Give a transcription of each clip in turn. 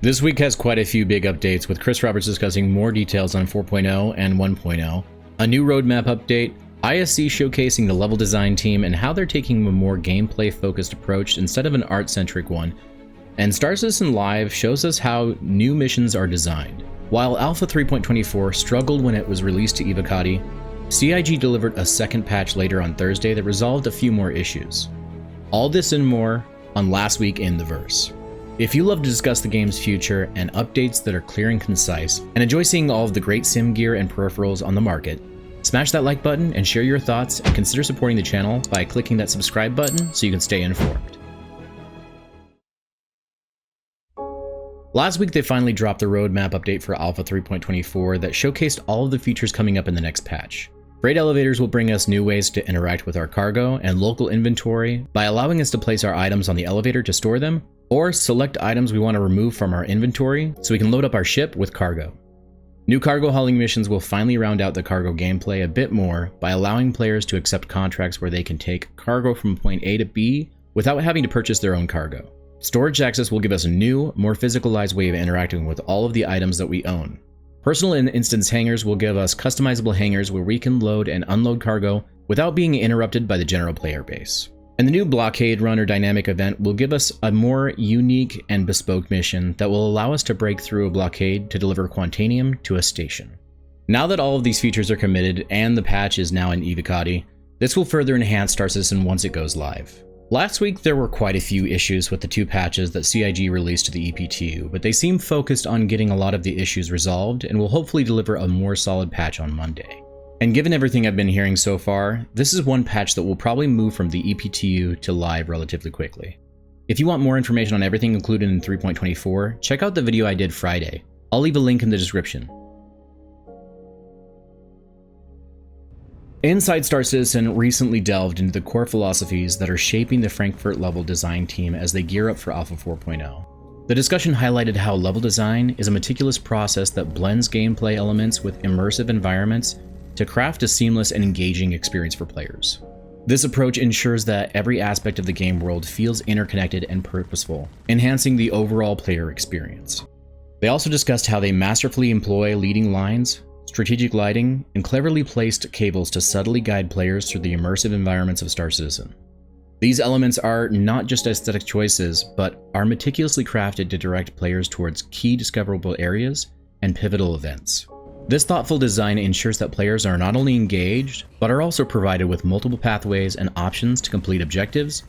This week has quite a few big updates, with Chris Roberts discussing more details on 4.0 and 1.0, a new roadmap update, ISC showcasing the level design team and how they're taking a more gameplay-focused approach instead of an art-centric one, and Star Citizen Live shows us how new missions are designed. While Alpha 3.24 struggled when it was released to Evocati, CIG delivered a second patch later on Thursday that resolved a few more issues. All this and more on Last Week in the Verse. If you love to discuss the game's future and updates that are clear and concise, and enjoy seeing all of the great sim gear and peripherals on the market, smash that like button and share your thoughts, and consider supporting the channel by clicking that subscribe button so you can stay informed. Last week they finally dropped the roadmap update for Alpha 3.24 that showcased all of the features coming up in the next patch. Freight elevators will bring us new ways to interact with our cargo and local inventory by allowing us to place our items on the elevator to store them, or select items we want to remove from our inventory so we can load up our ship with cargo. New cargo hauling missions will finally round out the cargo gameplay a bit more by allowing players to accept contracts where they can take cargo from point A to B without having to purchase their own cargo. Storage access will give us a new, more physicalized way of interacting with all of the items that we own. Personal and instance hangars will give us customizable hangars where we can load and unload cargo without being interrupted by the general player base. And the new blockade run or dynamic event will give us a more unique and bespoke mission that will allow us to break through a blockade to deliver Quantanium to a station. Now that all of these features are committed and the patch is now in Evocati, this will further enhance Star Citizen once it goes live. Last week there were quite a few issues with the two patches that CIG released to the EPTU, but they seem focused on getting a lot of the issues resolved and will hopefully deliver a more solid patch on Monday. And given everything I've been hearing so far, this is one patch that will probably move from the EPTU to live relatively quickly. If you want more information on everything included in 3.24, check out the video I did Friday. I'll leave a link in the description. Inside Star Citizen recently delved into the core philosophies that are shaping the Frankfurt level design team as they gear up for Alpha 4.0. The discussion highlighted how level design is a meticulous process that blends gameplay elements with immersive environments to craft a seamless and engaging experience for players. This approach ensures that every aspect of the game world feels interconnected and purposeful, enhancing the overall player experience. They also discussed how they masterfully employ leading lines, strategic lighting, and cleverly placed cables to subtly guide players through the immersive environments of Star Citizen. These elements are not just aesthetic choices, but are meticulously crafted to direct players towards key discoverable areas and pivotal events. This thoughtful design ensures that players are not only engaged, but are also provided with multiple pathways and options to complete objectives,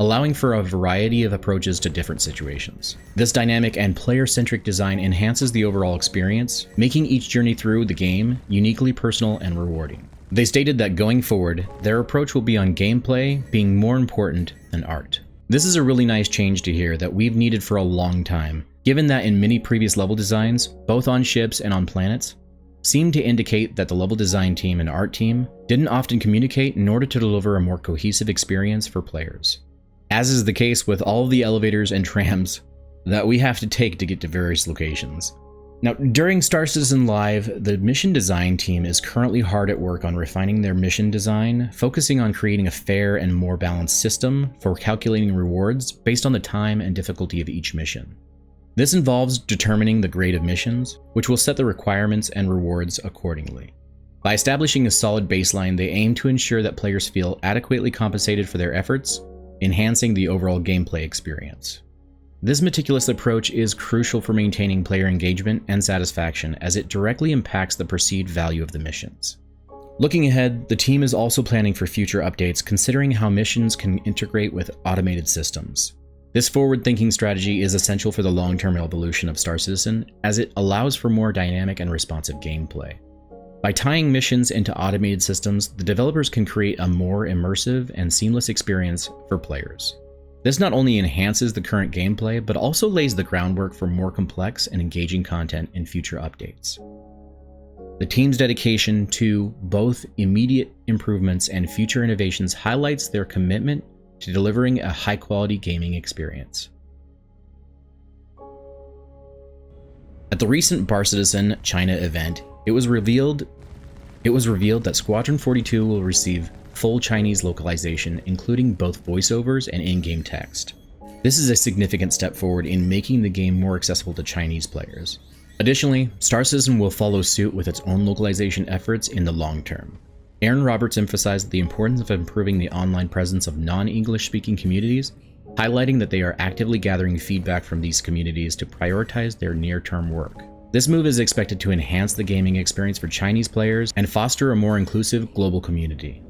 allowing for a variety of approaches to different situations. This dynamic and player-centric design enhances the overall experience, making each journey through the game uniquely personal and rewarding. They stated that going forward, their approach will be on gameplay being more important than art. This is a really nice change to hear that we've needed for a long time, given that in many previous level designs, both on ships and on planets, seemed to indicate that the level design team and art team didn't often communicate in order to deliver a more cohesive experience for players, as is the case with all of the elevators and trams that we have to take to get to various locations. Now, during Star Citizen Live, the mission design team is currently hard at work on refining their mission design, focusing on creating a fair and more balanced system for calculating rewards based on the time and difficulty of each mission. This involves determining the grade of missions, which will set the requirements and rewards accordingly. By establishing a solid baseline, they aim to ensure that players feel adequately compensated for their efforts, enhancing the overall gameplay experience. This meticulous approach is crucial for maintaining player engagement and satisfaction, as it directly impacts the perceived value of the missions. Looking ahead, the team is also planning for future updates, considering how missions can integrate with automated systems. This forward-thinking strategy is essential for the long-term evolution of Star Citizen, as it allows for more dynamic and responsive gameplay. By tying missions into automated systems, the developers can create a more immersive and seamless experience for players. This not only enhances the current gameplay, but also lays the groundwork for more complex and engaging content in future updates. The team's dedication to both immediate improvements and future innovations highlights their commitment to delivering a high-quality gaming experience. At the recent Bar Citizen China event, it was revealed that Squadron 42 will receive full Chinese localization, including both voiceovers and in-game text. This is a significant step forward in making the game more accessible to Chinese players. Additionally, Star Citizen will follow suit with its own localization efforts in the long term. Aaron Roberts emphasized the importance of improving the online presence of non-English speaking communities, highlighting that they are actively gathering feedback from these communities to prioritize their near-term work. This move is expected to enhance the gaming experience for Chinese players and foster a more inclusive global community.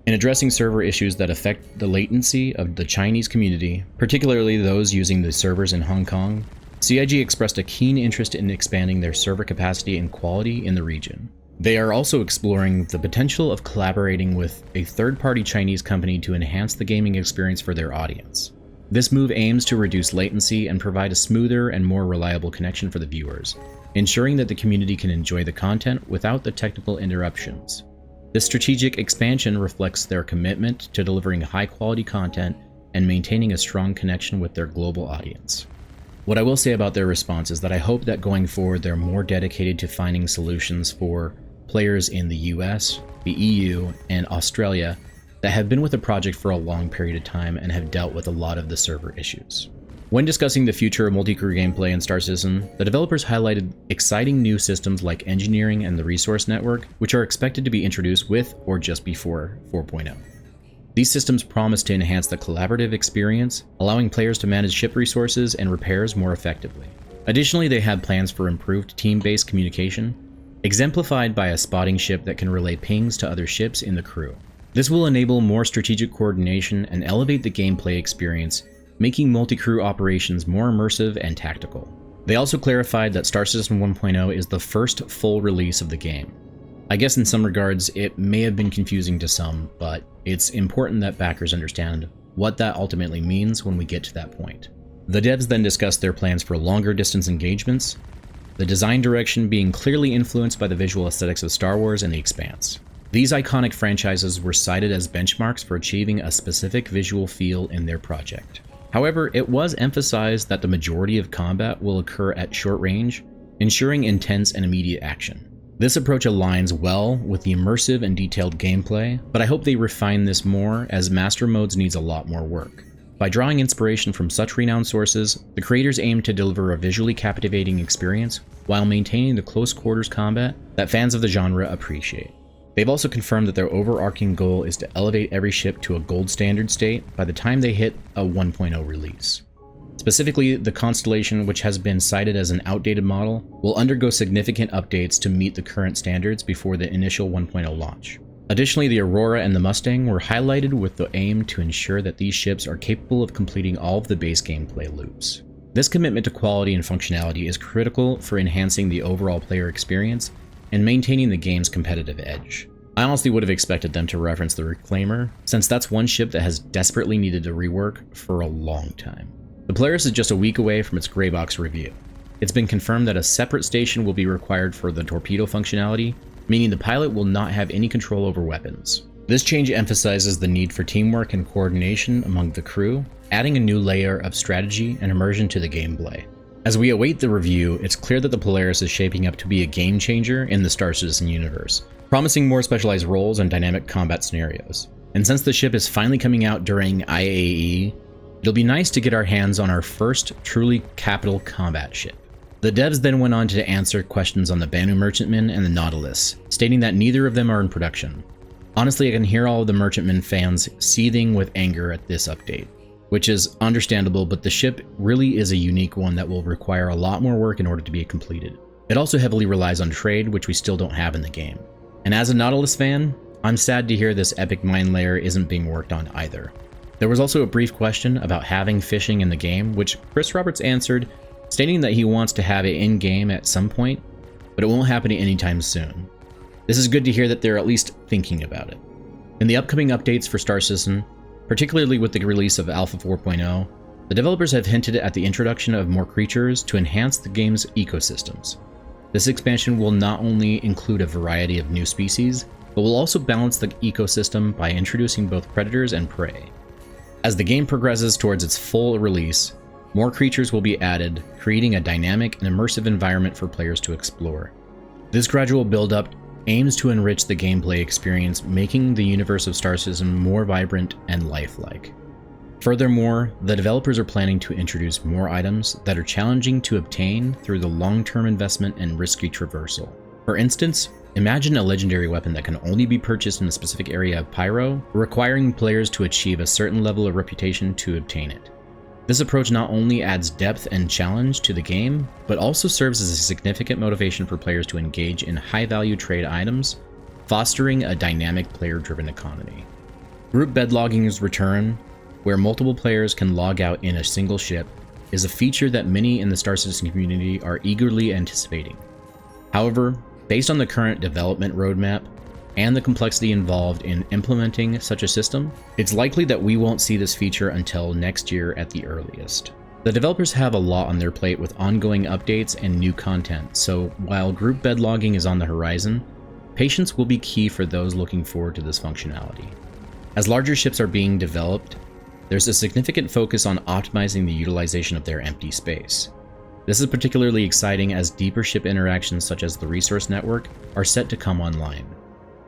In addressing server issues that affect the latency of the Chinese community, particularly those using the servers in Hong Kong, CIG expressed a keen interest in expanding their server capacity and quality in the region. They are also exploring the potential of collaborating with a third-party Chinese company to enhance the gaming experience for their audience. This move aims to reduce latency and provide a smoother and more reliable connection for the viewers, ensuring that the community can enjoy the content without the technical interruptions. This strategic expansion reflects their commitment to delivering high-quality content and maintaining a strong connection with their global audience. What I will say about their response is that I hope that going forward they're more dedicated to finding solutions for players in the US, the EU, and Australia that have been with the project for a long period of time and have dealt with a lot of the server issues. When discussing the future of multi-crew gameplay in Star Citizen, the developers highlighted exciting new systems like engineering and the resource network, which are expected to be introduced with or just before 4.0. These systems promise to enhance the collaborative experience, allowing players to manage ship resources and repairs more effectively. Additionally, they have plans for improved team-based communication, exemplified by a spotting ship that can relay pings to other ships in the crew. This will enable more strategic coordination and elevate the gameplay experience, making multi-crew operations more immersive and tactical. They also clarified that Star Citizen 1.0 is the first full release of the game. I guess in some regards it may have been confusing to some, but it's important that backers understand what that ultimately means when we get to that point. The devs then discussed their plans for longer distance engagements, the design direction being clearly influenced by the visual aesthetics of Star Wars and The Expanse. These iconic franchises were cited as benchmarks for achieving a specific visual feel in their project. However, it was emphasized that the majority of combat will occur at short range, ensuring intense and immediate action. This approach aligns well with the immersive and detailed gameplay, but I hope they refine this more as Master Modes needs a lot more work. By drawing inspiration from such renowned sources, the creators aim to deliver a visually captivating experience while maintaining the close quarters combat that fans of the genre appreciate. They've also confirmed that their overarching goal is to elevate every ship to a gold standard state by the time they hit a 1.0 release. Specifically, the Constellation, which has been cited as an outdated model, will undergo significant updates to meet the current standards before the initial 1.0 launch. Additionally, the Aurora and the Mustang were highlighted with the aim to ensure that these ships are capable of completing all of the base gameplay loops. This commitment to quality and functionality is critical for enhancing the overall player experience and maintaining the game's competitive edge. I honestly would have expected them to reference the Reclaimer, since that's one ship that has desperately needed a rework for a long time. The Polaris is just a week away from its gray box review. It's been confirmed that a separate station will be required for the torpedo functionality, meaning the pilot will not have any control over weapons. This change emphasizes the need for teamwork and coordination among the crew, adding a new layer of strategy and immersion to the gameplay. As we await the review, it's clear that the Polaris is shaping up to be a game changer in the Star Citizen universe, promising more specialized roles and dynamic combat scenarios. And since the ship is finally coming out during IAE, it'll be nice to get our hands on our first truly capital combat ship. The devs then went on to answer questions on the Banu Merchantman and the Nautilus, stating that neither of them are in production. Honestly, I can hear all of the Merchantman fans seething with anger at this update, which is understandable, but the ship really is a unique one that will require a lot more work in order to be completed. It also heavily relies on trade, which we still don't have in the game. And as a Nautilus fan, I'm sad to hear this epic mine layer isn't being worked on either. There was also a brief question about having fishing in the game, which Chris Roberts answered, stating that he wants to have it in-game at some point, but it won't happen anytime soon. This is good to hear that they're at least thinking about it. In the upcoming updates for Star Citizen, particularly with the release of Alpha 4.0, the developers have hinted at the introduction of more creatures to enhance the game's ecosystems. This expansion will not only include a variety of new species, but will also balance the ecosystem by introducing both predators and prey. As the game progresses towards its full release, more creatures will be added, creating a dynamic and immersive environment for players to explore. This gradual build-up aims to enrich the gameplay experience, making the universe of Star Citizen more vibrant and lifelike. Furthermore, the developers are planning to introduce more items that are challenging to obtain through the long-term investment and risky traversal. For instance, imagine a legendary weapon that can only be purchased in a specific area of Pyro, requiring players to achieve a certain level of reputation to obtain it. This approach not only adds depth and challenge to the game, but also serves as a significant motivation for players to engage in high-value trade items, fostering a dynamic player-driven economy. Group bedlogging's return, where multiple players can log out in a single ship, is a feature that many in the Star Citizen community are eagerly anticipating. However, based on the current development roadmap and the complexity involved in implementing such a system, it's likely that we won't see this feature until next year at the earliest. The developers have a lot on their plate with ongoing updates and new content, so while group bedlogging is on the horizon, patience will be key for those looking forward to this functionality. As larger ships are being developed, there's a significant focus on optimizing the utilization of their empty space. This is particularly exciting as deeper ship interactions such as the resource network are set to come online.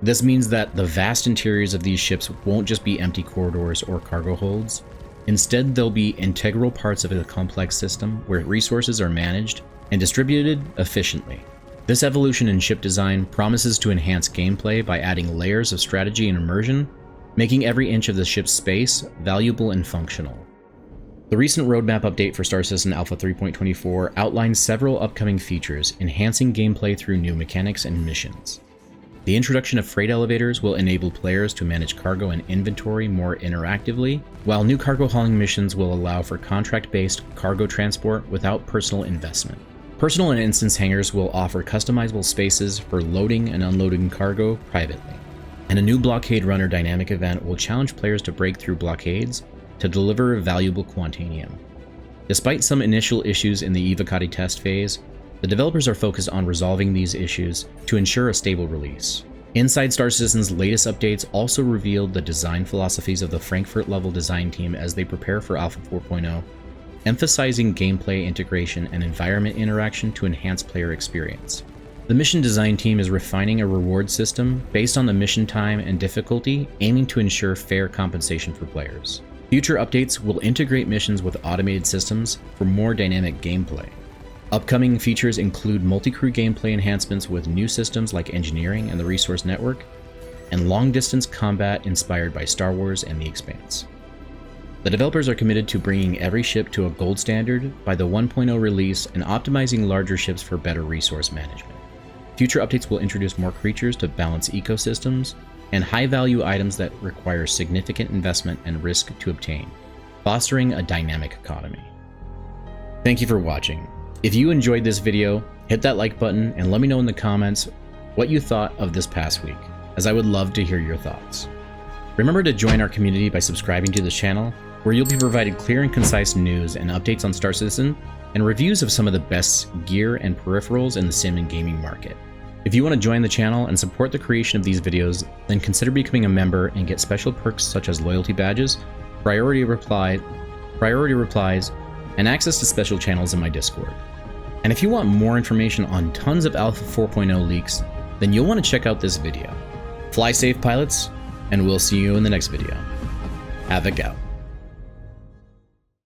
This means that the vast interiors of these ships won't just be empty corridors or cargo holds. Instead, they'll be integral parts of a complex system where resources are managed and distributed efficiently. This evolution in ship design promises to enhance gameplay by adding layers of strategy and immersion, making every inch of the ship's space valuable and functional. The recent roadmap update for Star Citizen Alpha 3.24 outlines several upcoming features, enhancing gameplay through new mechanics and missions. The introduction of freight elevators will enable players to manage cargo and inventory more interactively, while new cargo hauling missions will allow for contract-based cargo transport without personal investment. Personal and instance hangars will offer customizable spaces for loading and unloading cargo privately. And a new blockade runner dynamic event will challenge players to break through blockades to deliver valuable quantanium. Despite some initial issues in the Evocati test phase, the developers are focused on resolving these issues to ensure a stable release. Inside Star Citizen's latest updates also revealed the design philosophies of the Frankfurt level design team as they prepare for Alpha 4.0, emphasizing gameplay integration and environment interaction to enhance player experience. The mission design team is refining a reward system based on the mission time and difficulty, aiming to ensure fair compensation for players. Future updates will integrate missions with automated systems for more dynamic gameplay. Upcoming features include multi-crew gameplay enhancements with new systems like engineering and the resource network, and long-distance combat inspired by Star Wars and The Expanse. The developers are committed to bringing every ship to a gold standard by the 1.0 release and optimizing larger ships for better resource management. Future updates will introduce more creatures to balance ecosystems and high-value items that require significant investment and risk to obtain, fostering a dynamic economy. Thank you for watching. If you enjoyed this video, hit that like button and let me know in the comments what you thought of this past week, as I would love to hear your thoughts. Remember to join our community by subscribing to this channel, where you'll be provided clear and concise news and updates on Star Citizen, and reviews of some of the best gear and peripherals in the sim and gaming market. If you want to join the channel and support the creation of these videos, then consider becoming a member and get special perks such as loyalty badges, priority replies, and access to special channels in my Discord. And if you want more information on tons of Alpha 4.0 leaks, then you'll want to check out this video. Fly safe, pilots, and we'll see you in the next video. Havoc out.